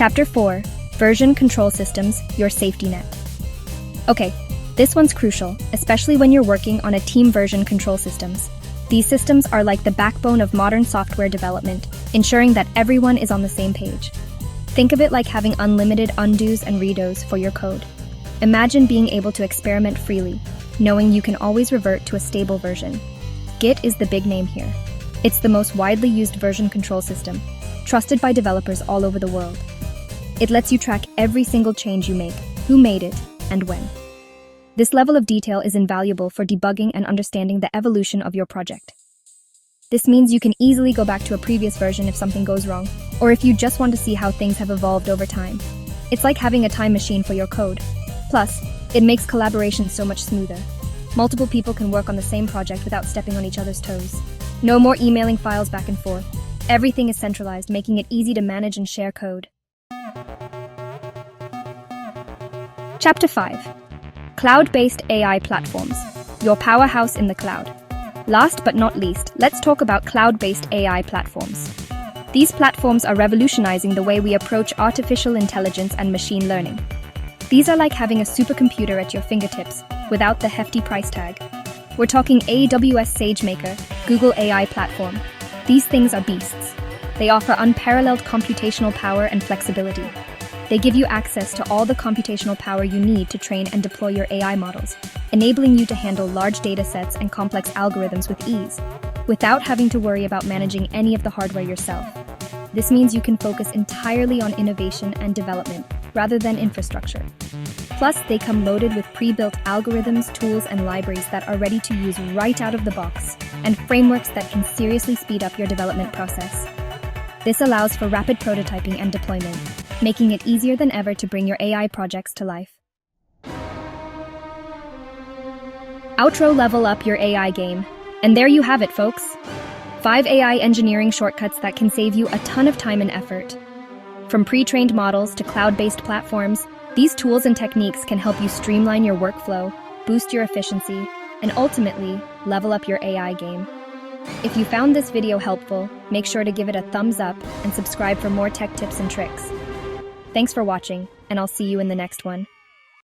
Chapter 4, Version Control Systems, Your Safety Net. Okay, this one's crucial, especially when you're working on a team version control systems. These systems are like the backbone of modern software development, ensuring that everyone is on the same page. Think of it like having unlimited undos and redos for your code. Imagine being able to experiment freely, knowing you can always revert to a stable version. Git is the big name here. It's the most widely used version control system, trusted by developers all over the world. It lets you track every single change you make, who made it, and when. This level of detail is invaluable for debugging and understanding the evolution of your project. This means you can easily go back to a previous version if something goes wrong, or if you just want to see how things have evolved over time. It's like having a time machine for your code. Plus, it makes collaboration so much smoother. Multiple people can work on the same project without stepping on each other's toes. No more emailing files back and forth. Everything is centralized, making it easy to manage and share code. Chapter 5. Cloud-based AI platforms. Your powerhouse in the cloud. Last but not least, let's talk about cloud-based AI platforms. These platforms are revolutionizing the way we approach artificial intelligence and machine learning. These are like having a supercomputer at your fingertips, without the hefty price tag. We're talking AWS SageMaker, Google AI platform. These things are beasts. They offer unparalleled computational power and flexibility. They give you access to all the computational power you need to train and deploy your AI models, enabling you to handle large data sets and complex algorithms with ease, without having to worry about managing any of the hardware yourself. This means you can focus entirely on innovation and development, rather than infrastructure. Plus, they come loaded with pre-built algorithms, tools, and libraries that are ready to use right out of the box, and frameworks that can seriously speed up your development process. This allows for rapid prototyping and deployment, making it easier than ever to bring your AI projects to life. Outro level up your AI game. And there you have it, folks. 5 AI engineering shortcuts that can save you a ton of time and effort. From pre-trained models to cloud-based platforms, these tools and techniques can help you streamline your workflow, boost your efficiency, and ultimately, level up your AI game. If you found this video helpful, make sure to give it a thumbs up and subscribe for more tech tips and tricks. Thanks for watching, and I'll see you in the next one.